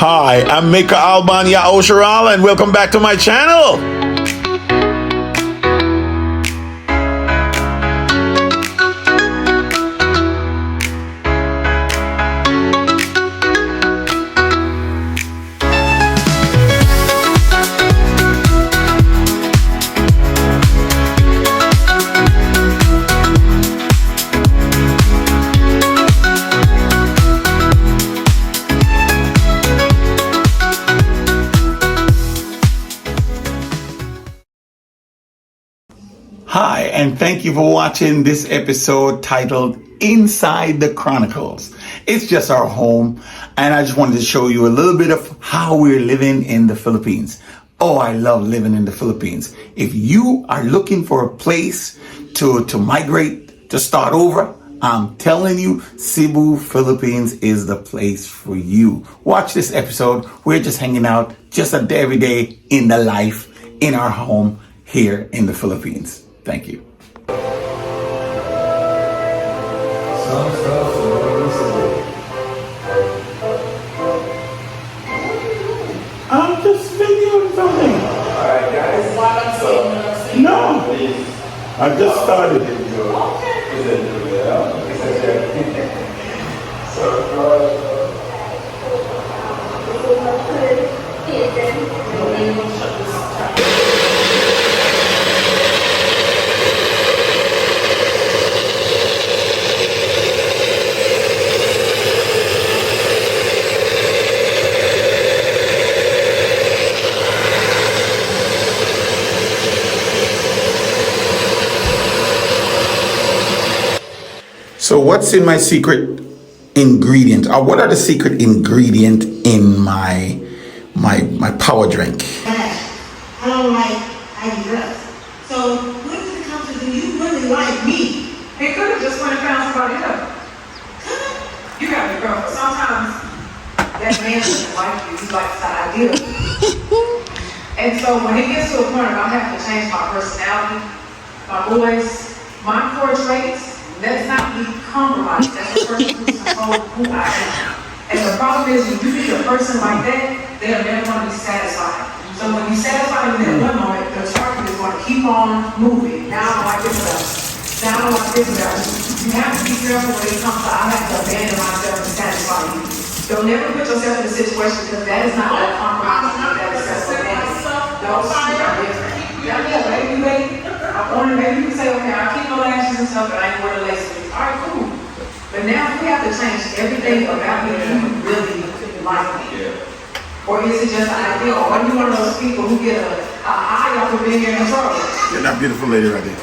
Hi, I'm Mika Albania Osharal and welcome back to my channel. Hi, and thank you for watching this episode titled Inside the Chronicles. It's just our home, and I just wanted to show you a little bit of how we're living in the Philippines. Oh, I love living in the Philippines. If you are looking for a place to migrate, to start over, I'm telling you, Cebu Philippines is the place for you. Watch this episode. We're just hanging out just a day every day in the life, in our home here in the Philippines. Thank you. I'm just videoing something. Alright guys. No. I just started. So what's in my secret ingredient? Or what are the secret ingredient in my power drink? I don't like how you dress. So when it comes to do you really like me? He could have just went and found somebody else. You gotta be careful. Sometimes that man doesn't like you. He likes the idea of you. And so when it gets to a point where I have to change my personality, my voice, my core traits, let's not be compromised. That's the person who's control who I am. And the problem is when you meet a person like that, they are never going to be satisfied. So when you satisfy them in one moment, the target is going to keep on moving. Now I don't like this about you. Now I don't like this about you. You have to be careful when it comes to I have to abandon myself to satisfy you. Don't never put yourself in a situation because that is not that compromise. That is self-abandonment. Those two are different. Yeah, maybe you maybe you can say, okay, I'll keep my lashes and stuff, but I ain't wear the laces. All right, cool. But now we have to change everything about me. Do you really like me? Or is it just an idea? Or are you one of those people who get a high off of being in trouble? You're that beautiful lady right there.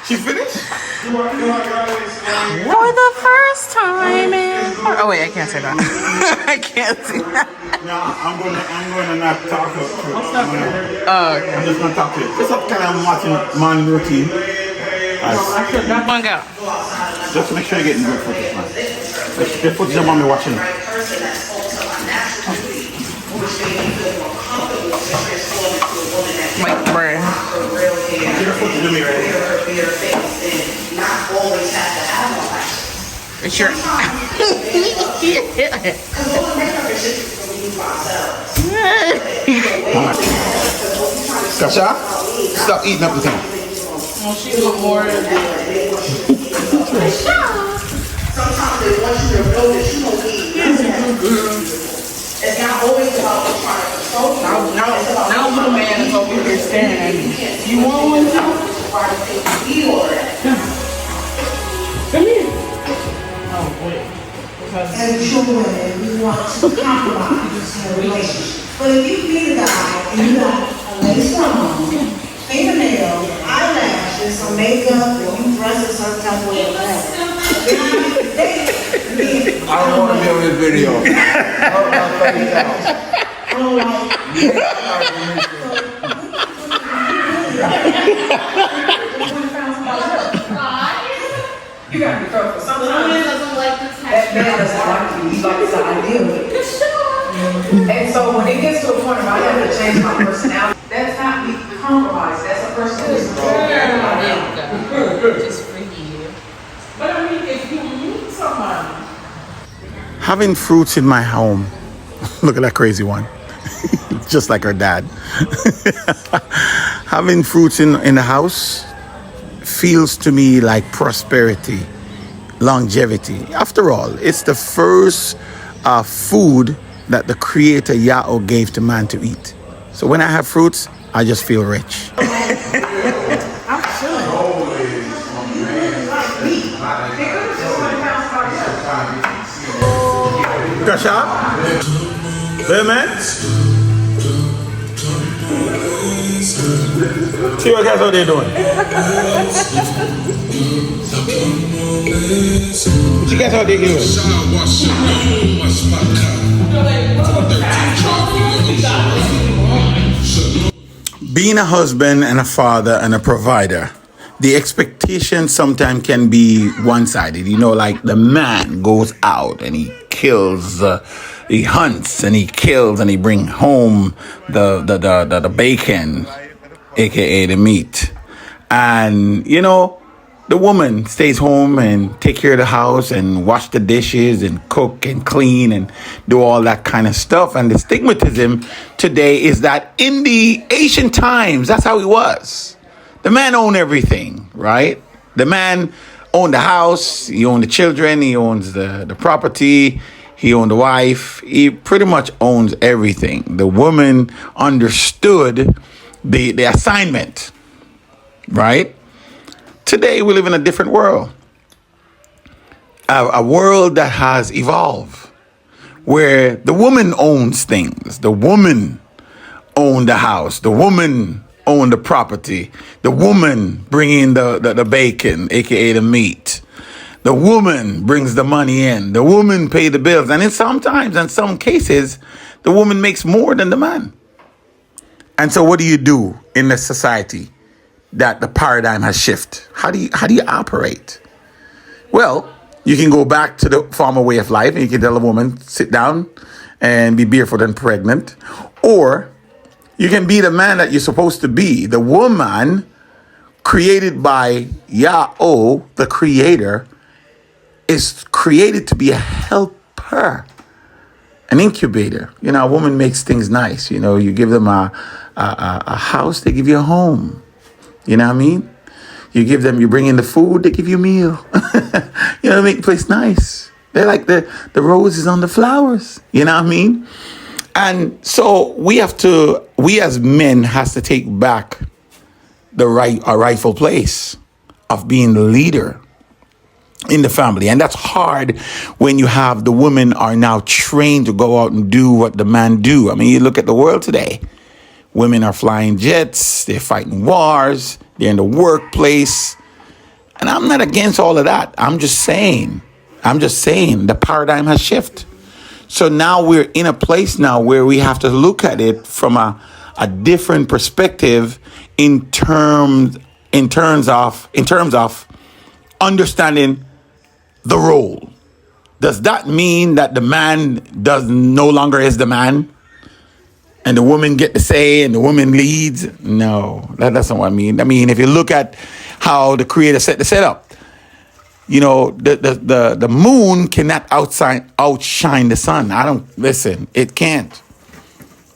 She finished? For the first time in... Oh wait, I can't say that. I can't say that. No, I'm gonna not talk to you. Oh, okay. I'm just gonna talk to you. It's up kind of watching morning routine. That one go. Just to make sure you're getting good footage, man. The footage of mommy watching. My brain. Get a footage of me right here. It's your... Kasha, stop eating up the thing. Well, she look more... Sometimes they want you to know that you don't need. It's not always about trying to control you. Now little man is over here staring at me. You want one too? Come here. Oh, wait. And children, we want to compromise in a relationship. But if you meet a guy and you got a lace on, fingernails, eyelashes, some makeup, and you dress a certain type of way, I don't want to be on this video. I don't like You gotta be careful. Sometimes that man doesn't like you. He likes the idea of it. And so when it gets to a point where I have to change my personality, that's not me compromised. That's a person who's Just for you. But I mean, if you meet someone Having fruits in my home. Look at that crazy one. Just like her dad. Having fruits in the house feels to me like prosperity, longevity. After all, it's the first food that the Creator Yahweh gave to man to eat. So when I have fruits, I just feel rich. Kasha? Hey, man? See what guys out there doing? What you guys out there doing? Being a husband and a father and a provider, the expectation sometimes can be one-sided. You know, like the man goes out and he kills, he hunts and he kills and he brings home the bacon, aka the meat. And, you know, the woman stays home and take care of the house and wash the dishes and cook and clean and do all that kind of stuff. And the stigmatism today is that in the ancient times, that's how it was. The man owned everything, right? The man owned the house, he owned the children, he owns the property, he owned the wife. He pretty much owns everything. The woman understood the assignment, right? Today, we live in a different world. A world that has evolved, where the woman owns things. The woman owned the house. The woman owned the property. The woman bringing the bacon, aka the meat. The woman brings the money in. The woman pays the bills. And in some cases, the woman makes more than the man. And so what do you do in this society that the paradigm has shifted? How do you operate? Well, you can go back to the former way of life and you can tell a woman, sit down and be barefoot and pregnant. Or you can be the man that you're supposed to be. The woman created by Yahweh, the Creator, is created to be a helper, an incubator. You know, a woman makes things nice. You know, you give them a house, they give you a home. You know what I mean? You bring in the food, they give you a meal. You know, make the place nice. They're like the roses on the flowers. You know what I mean? And so we as men has to take back our rightful place of being the leader in the family. And that's hard when you have the women are now trained to go out and do what the man do. I mean, you look at the world today. Women are flying jets, they're fighting wars, they're in the workplace. And I'm not against all of that. I'm just saying the paradigm has shifted. So now we're in a place now where we have to look at it from a different perspective in terms of understanding the role. Does that mean that the man no longer is the man? And the woman get to say and the woman leads? No, that's not what I mean. I mean, if you look at how the Creator set the setup, you know, the moon cannot outshine the sun. It can't.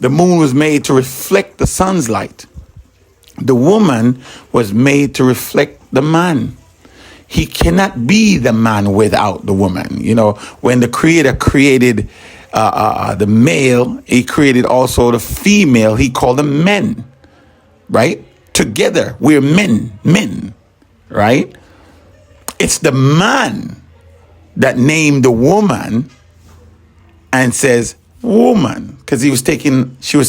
The moon was made to reflect the sun's light. The woman was made to reflect the man. He cannot be the man without the woman. You know, when the Creator created the male, he created also the female. He called them men, right? Together, we're men, right? It's the man that named the woman and says woman, because she was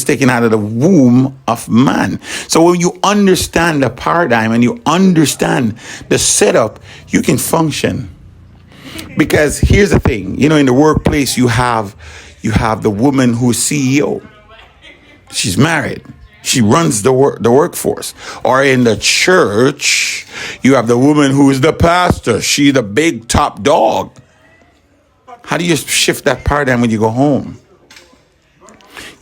taken out of the womb of man. So when you understand the paradigm and you understand the setup, you can function. Because here's the thing, you know, in the workplace, you have the woman who's CEO. She's married. She runs the workforce. Or in the church, you have the woman who is the pastor. She's the big top dog. How do you shift that paradigm when you go home?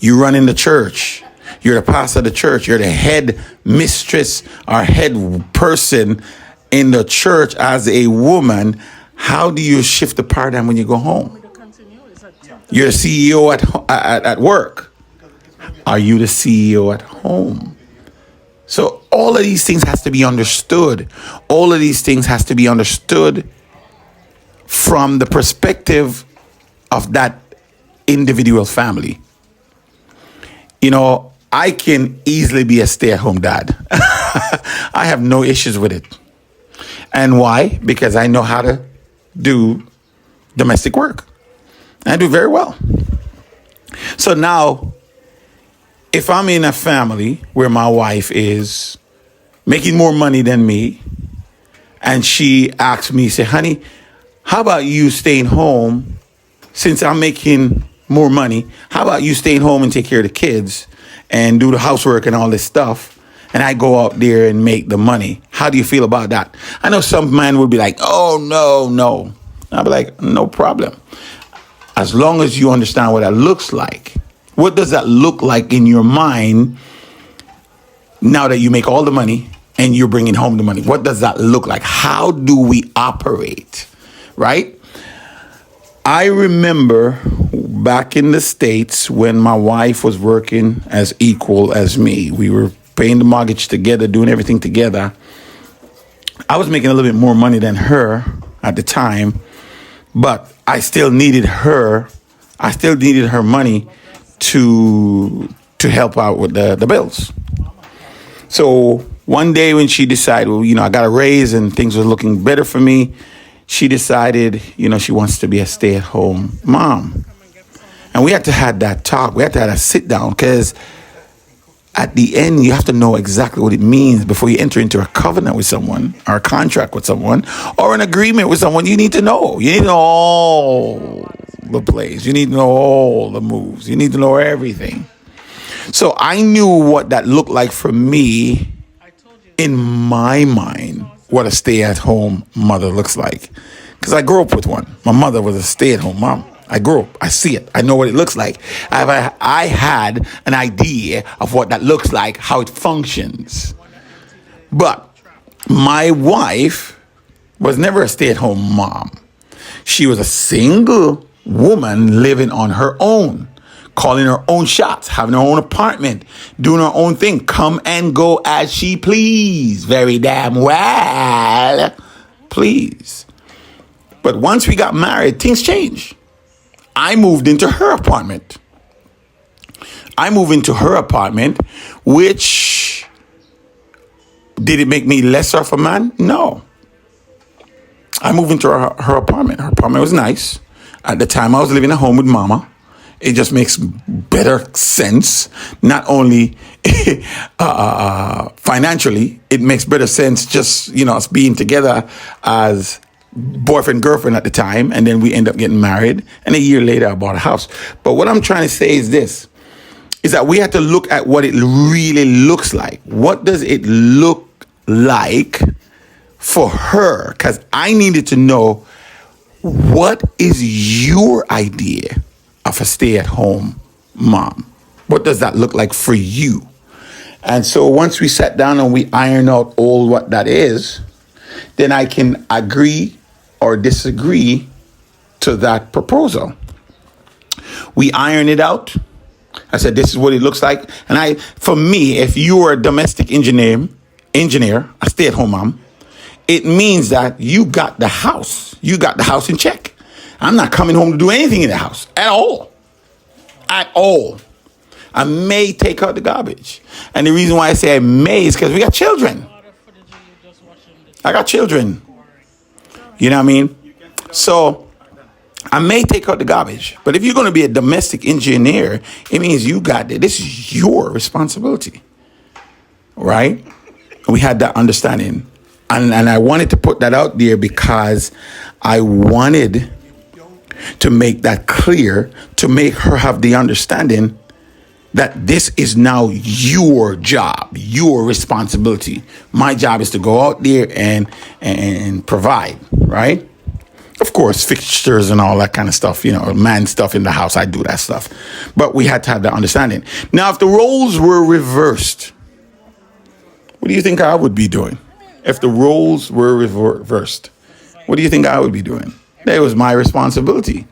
You run in the church. You're the pastor of the church. You're the head mistress or head person in the church as a woman. How do you shift the paradigm when you go home? You're the CEO at work. Are you the CEO at home? So all of these things has to be understood. All of these things has to be understood from the perspective of that individual family. You know, I can easily be a stay-at-home dad. I have no issues with it. And why? Because I know how to do domestic work. I do very well. So now, if I'm in a family where my wife is making more money than me, and she asks me, say, honey, how about you staying home since I'm making more money? How about you staying home and take care of the kids and do the housework and all this stuff? And I go out there and make the money. How do you feel about that? I know some man would be like, oh, no. I'll be like, no problem. As long as you understand what that looks like. What does that look like in your mind now that you make all the money and you're bringing home the money? What does that look like? How do we operate? Right? I remember back in the States when my wife was working as equal as me. We were paying the mortgage together, doing everything together. I was making a little bit more money than her at the time, but I still needed her. I still needed her money to help out with the bills. So one day when she decided, well, you know, I got a raise and things were looking better for me, she decided, you know, she wants to be a stay-at-home mom. And we had to have that talk. We had to have a sit down because at the end, you have to know exactly what it means before you enter into a covenant with someone or a contract with someone or an agreement with someone. You need to know. You need to know all the plays. You need to know all the moves. You need to know everything. So I knew what that looked like for me in my mind, what a stay-at-home mother looks like. Because I grew up with one. My mother was a stay-at-home mom. I grew up. I see it. I know what it looks like. I had an idea of what that looks like, how it functions. But my wife was never a stay-at-home mom. She was a single woman living on her own, calling her own shots, having her own apartment, doing her own thing, come and go as she please. Very damn well, please. But once we got married, things changed. I moved into her apartment. Which, did it make me lesser of a man? No. I moved into her apartment. Her apartment was nice. At the time, I was living at home with mama. It just makes better sense. Not only financially, it makes better sense just, you know, us being together as boyfriend, girlfriend at the time, and then we end up getting married, and a year later I bought a house. But what I'm trying to say is this, is that we have to look at what it really looks like. What does it look like for her? Because I needed to know, what is your idea of a stay-at-home mom? What does that look like for you? And so once we sat down and we iron out all what that is, then I can agree or disagree to that proposal. We iron it out. I said, this is what it looks like. And for me, if you are a domestic engineer, a stay-at-home mom, it means that you got the house. You got the house in check. I'm not coming home to do anything in the house at all. At all. I may take out the garbage. And the reason why I say I may is because we got children. I got children. You know what I mean? So I may take out the garbage. But if you're going to be a domestic engineer, it means you got it. This is your responsibility. Right? We had that understanding. And I wanted to put that out there because I wanted to make that clear, to make her have the understanding that this is now your job, your responsibility. My job is to go out there and provide, right? Of course, fixtures and all that kind of stuff, you know, man stuff in the house. I do that stuff. But we had to have that understanding. Now, if the roles were reversed, what do you think I would be doing? If the roles were reversed, what do you think I would be doing? That was my responsibility.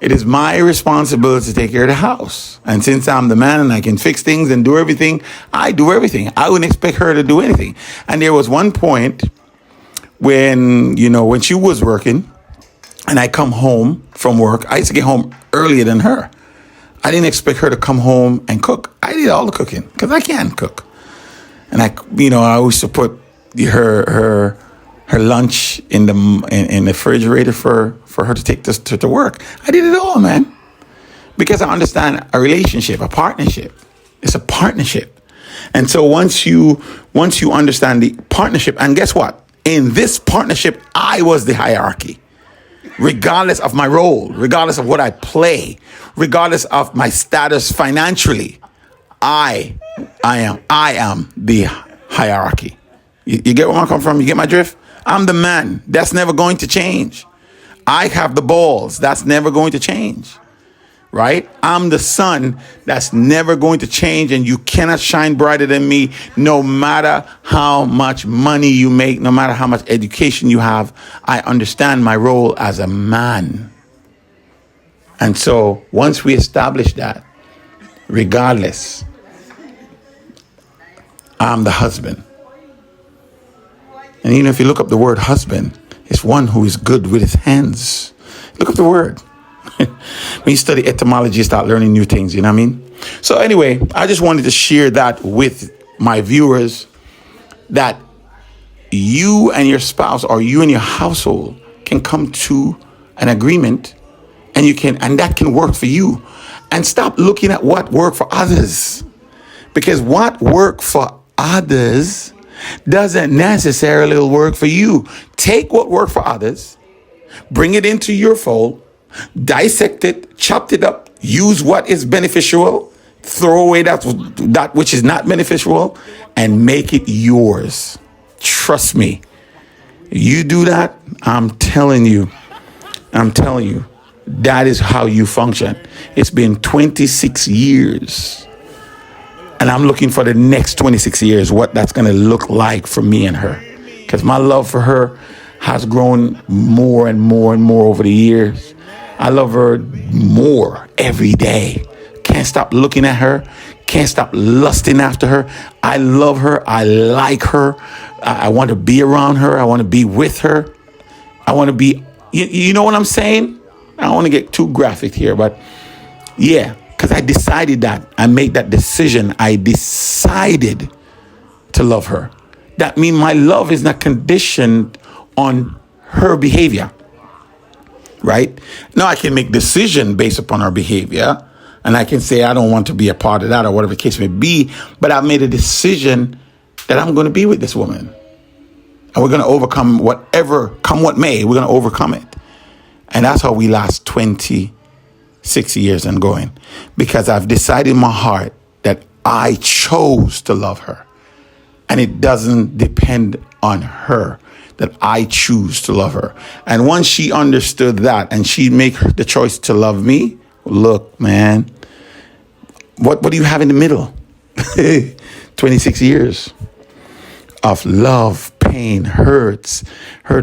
It is my responsibility to take care of the house. And since I'm the man and I can fix things and do everything, I do everything. I wouldn't expect her to do anything. And there was one point when she was working and I come home from work, I used to get home earlier than her. I didn't expect her to come home and cook. I did all the cooking because I can cook. And I used to put her lunch in the refrigerator for her to take this to work. I did it all, man, because I understand a relationship, a partnership. It's a partnership, and so once you understand the partnership, and guess what? In this partnership, I was the hierarchy, regardless of my role, regardless of what I play, regardless of my status financially. I am the hierarchy. You get where I come from? You get my drift? I'm the man. That's never going to change. I have the balls. That's never going to change. Right? I'm the sun. That's never going to change. And you cannot shine brighter than me, no matter how much money you make, no matter how much education you have. I understand my role as a man. And so once we establish that, regardless, I'm the husband. And if you look up the word husband, it's one who is good with his hands. Look up the word. When you study etymology, you start learning new things, you know what I mean? So anyway, I just wanted to share that with my viewers, that you and your spouse or you and your household can come to an agreement, and that can work for you. And stop looking at what worked for others, because what worked for others doesn't necessarily work for you. Take what worked for others, bring it into your fold, dissect it, chop it up, use what is beneficial, throw away that which is not beneficial, and make it yours. Trust me. You do that, I'm telling you, that is how you function. It's been 26 years. And I'm looking for the next 26 years, what that's going to look like for me and her. Because my love for her has grown more and more and more over the years. I love her more every day. Can't stop looking at her. Can't stop lusting after her. I love her. I like her. I want to be around her. I want to be with her. I want to be, you know what I'm saying? I don't want to get too graphic here, but yeah. Because I decided that. I made that decision. I decided to love her. That means my love is not conditioned on her behavior. Right? Now I can make decision based upon her behavior. And I can say I don't want to be a part of that or whatever the case may be. But I've made a decision that I'm going to be with this woman. And we're going to overcome whatever, come what may. We're going to overcome it. And that's how we last 26 years and going, because I've decided in my heart that I chose to love her, and it doesn't depend on her, that I choose to love her. And once she understood that and she made the choice to love me, look, man, what do you have in the middle? 26 years of love, pain, hurt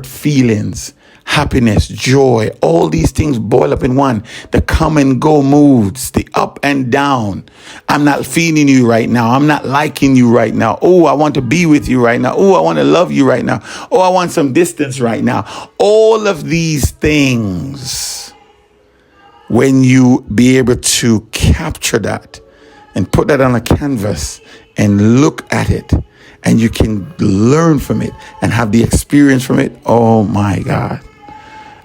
feelings, happiness, joy, all these things boil up in one. The come and go moods, the up and down. I'm not feeling you right now. I'm not liking you right now. Oh, I want to be with you right now. Oh, I want to love you right now. Oh, I want some distance right now. All of these things, when you be able to capture that and put that on a canvas and look at it, and you can learn from it and have the experience from it. Oh my God.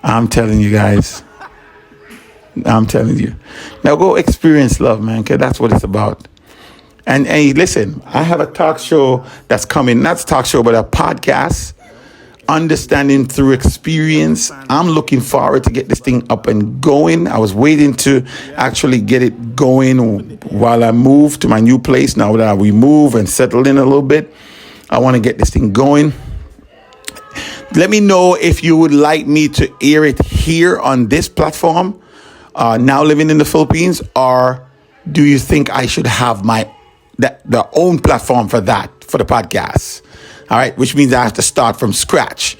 I'm telling you guys. I'm telling you. Now go experience love, man, because that's what it's about. And hey, listen, I have a talk show that's coming. Not a talk show, but a podcast. Understanding through experience. I'm looking forward to get this thing up and going. I was waiting to actually get it going while I move to my new place. Now that we move and settle in a little bit, I want to get this thing going. Let me know if you would like me to air it here on this platform, Now Living in the Philippines, or do you think I should have the own platform for that, for the podcast? All right, which means I have to start from scratch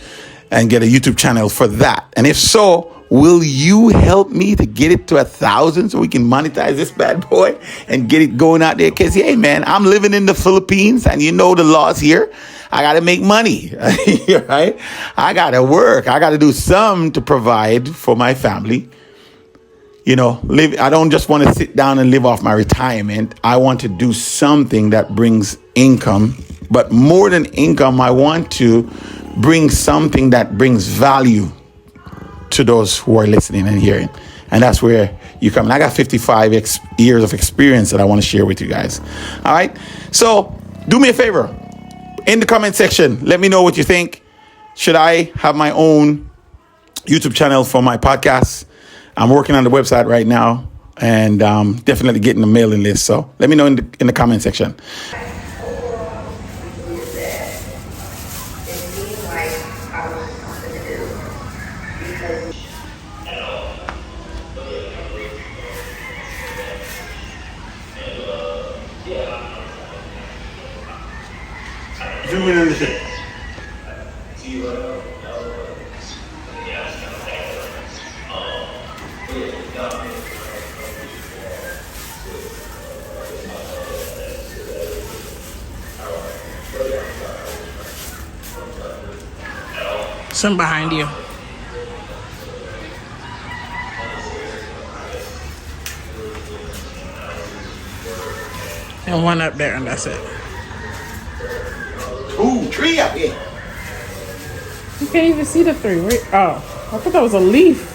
and get a YouTube channel for that. And if so, Will you help me to get it to 1,000 so we can monetize this bad boy and get it going out there? Because, hey, man, I'm living in the Philippines, and you know the laws here. I got to make money, right? I got to work. I got to do some to provide for my family. You know, I don't just want to sit down and live off my retirement. I want to do something that brings income. But more than income, I want to bring something that brings value to those who are listening and hearing. And that's where you come. And I got 55 years of experience that I want to share with you guys. All right. So do me a favor. In the comment section, let me know what you think. Should I have my own YouTube channel for my podcast? I'm working on the website right now, and definitely getting the mailing list. So let me know in the comment section. Zoom in on the shit. Some behind you. And one up there, and that's it. 2, 3 up here. You can't even see the 3. Wait, oh, I thought that was a leaf.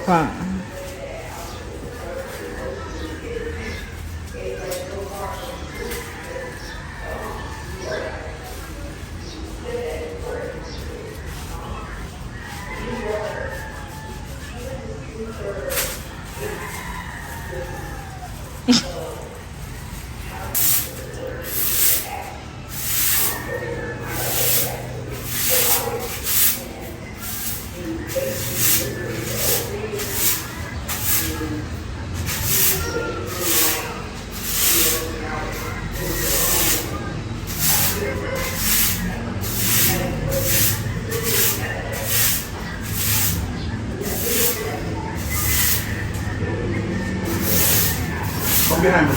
Fine. Come behind me.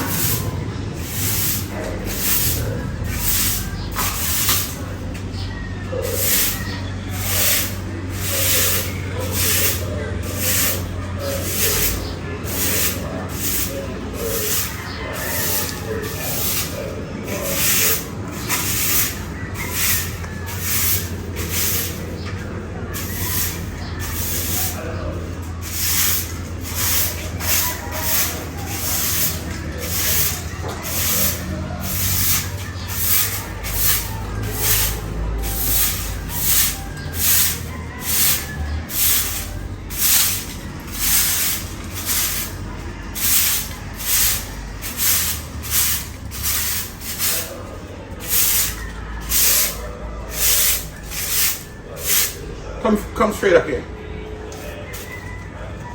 Come straight up here.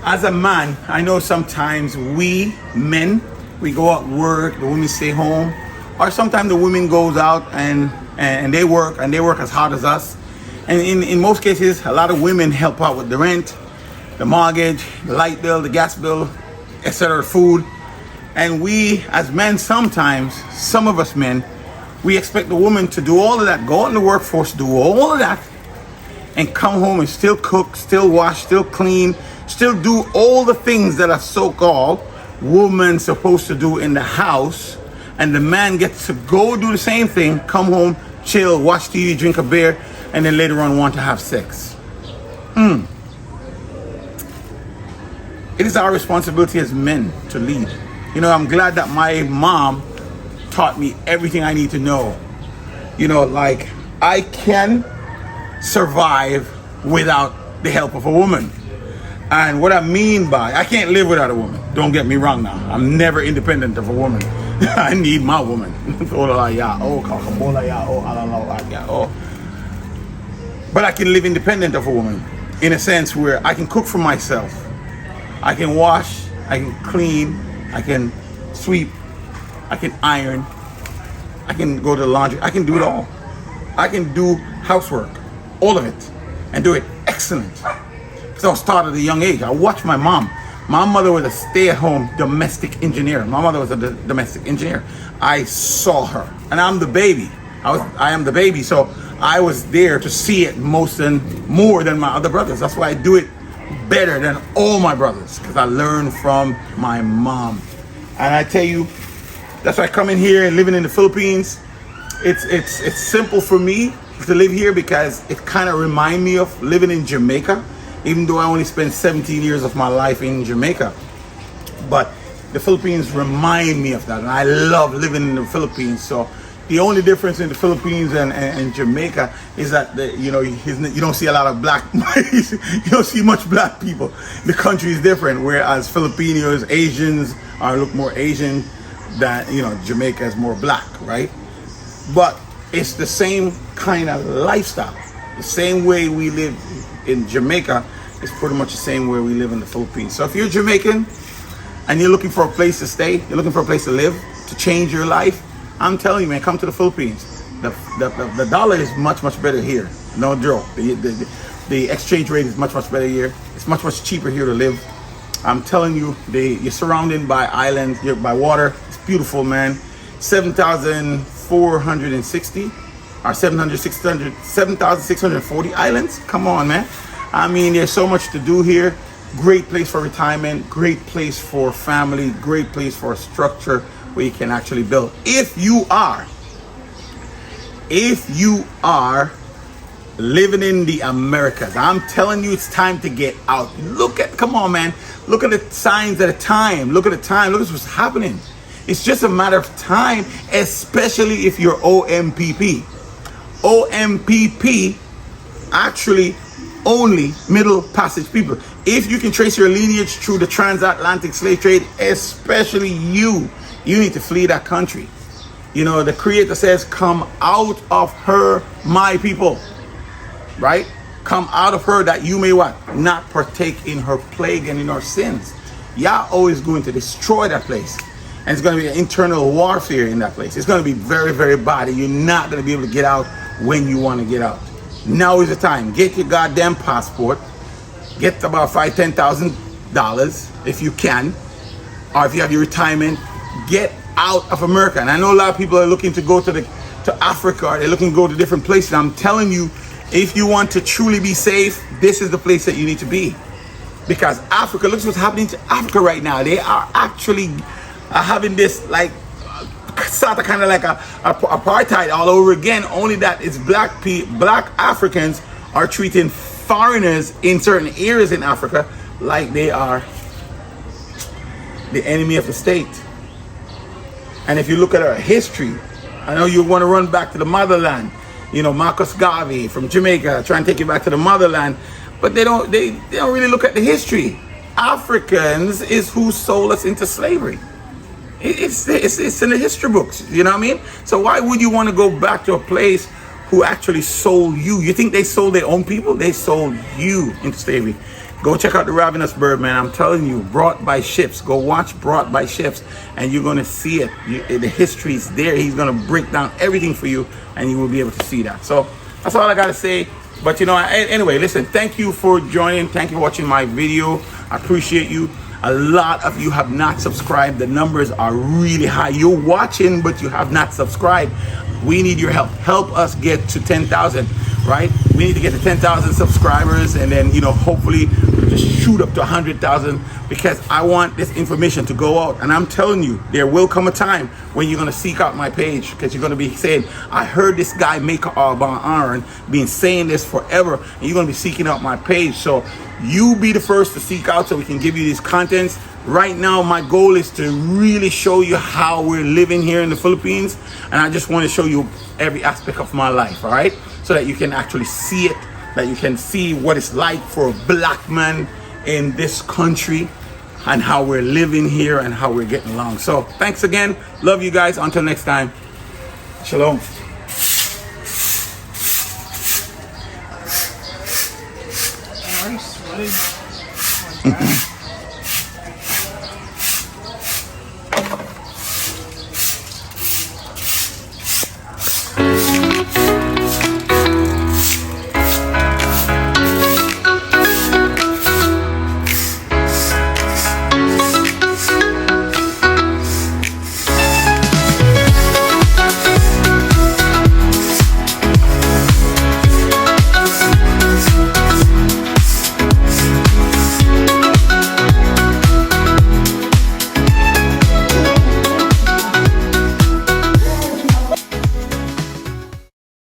As a man, I know sometimes we men, we go out work, the women stay home, or sometimes the women goes out and they work as hard as us. And in most cases, a lot of women help out with the rent, the mortgage, the light bill, the gas bill, etc., food. And we as men sometimes, some of us men, we expect the woman to do all of that, go out in the workforce, do all of that, and come home and still cook, still wash, still clean, still do all the things that a so-called woman supposed to do in the house. And the man gets to go do the same thing, come home, chill, watch TV, drink a beer, and then later on want to have sex. It is our responsibility as men to lead. You know, I'm glad that my mom taught me everything I need to know. You know, like I can survive without the help of a woman. And what I mean by, I can't live without a woman. Don't get me wrong now. I'm never independent of a woman. I need my woman. But I can live independent of a woman in a sense where I can cook for myself. I can wash, I can clean, I can sweep, I can iron, I can go to the laundry, I can do it all. I can do housework, all of it, and do it excellent. Because I was taught at a young age. I watched my mom. My mother was a stay-at-home domestic engineer. My mother was a domestic engineer. I saw her, and I'm the baby. I am the baby, so I was there to see it more than my other brothers. That's why I do it better than all my brothers, because I learned from my mom. And I tell you, that's why I come in here and living in the Philippines. It's simple for me to live here because it kind of reminds me of living in Jamaica, even though I only spent 17 years of my life in Jamaica. But the Philippines remind me of that, and I love living in the Philippines. So the only difference in the Philippines and Jamaica is that you don't see a lot of black. You don't see much black people. The country is different. Whereas Filipinos, Asians look more Asian. That Jamaica is more black, right? But it's the same kind of lifestyle. The same way we live in Jamaica is pretty much the same way we live in the Philippines. So if you're Jamaican and you're looking for a place to stay, you're looking for a place to live, to change your life, I'm telling you, man, come to the Philippines. The dollar is much better here. No joke. The exchange rate is much better here. It's much cheaper here to live. I'm telling you, you're surrounded by islands, you're by water. It's beautiful, man. 7,460 or 7,640 islands. Come on, man. I mean, there's so much to do here. Great place for retirement, great place for family, great place for a structure where you can actually build. If you are living in the Americas, I'm telling you, it's time to get out. Come on, man. Look at the signs at a time. Look at the time. Look at what's happening. It's just a matter of time, especially if you're OMPP. OMPP actually only Middle Passage people. If you can trace your lineage through the transatlantic slave trade, especially you need to flee that country. The Creator says, come out of her, my people. Right? Come out of her that you may what? Not partake in her plague and in her sins. Yahweh is going to destroy that place. And it's going to be an internal warfare in that place. It's going to be very bad. You're not going to be able to get out when you want to get out. Now is the time. Get your goddamn passport. Get about $5,000-$10,000 if you can. Or if you have your retirement, get out of America. And I know a lot of people are looking to go to Africa, or they're looking to go to different places. I'm telling you, if you want to truly be safe, this is the place that you need to be. Because Africa, look what's happening to Africa right now. They are actually having this sort of kind of like a apartheid all over again. Only that it's black Africans are treating foreigners in certain areas in Africa like they are the enemy of the state. And if you look at our history, I know you want to run back to the motherland. Marcus Garvey from Jamaica trying to take you back to the motherland, but they don't really look at the history. Africans is who sold us into slavery. It's in the history books. You know what I mean? So why would you want to go back to a place who actually sold you? You think they sold their own people? They sold you into slavery. Go check out The Ravenous Bird, man. I'm telling you, Brought by Ships. Go watch Brought by Ships, and you're going to see it. The history is there. He's going to break down everything for you, and you will be able to see that. So that's all I got to say. But anyway, listen, thank you for joining. Thank you for watching my video. I appreciate you. A lot of you have not subscribed. The numbers are really high. You're watching, but you have not subscribed. We need your help. Help us get to 10,000, right? We need to get to 10,000 subscribers, and then, hopefully just shoot up to 100,000, because I want this information to go out. And I'm telling you, there will come a time when you're going to seek out my page, because you're going to be saying, I heard this guy, Maker Alban Aaron, been saying this forever, and you're going to be seeking out my page. So you be the first to seek out so we can give you these contents. Right now, my goal is to really show you how we're living here in the Philippines. And I just want to show you every aspect of my life, all right? So that you can actually see it, that you can see what it's like for a black man in this country and how we're living here and how we're getting along. So thanks again. Love you guys. Until next time. Shalom. Are you sweating?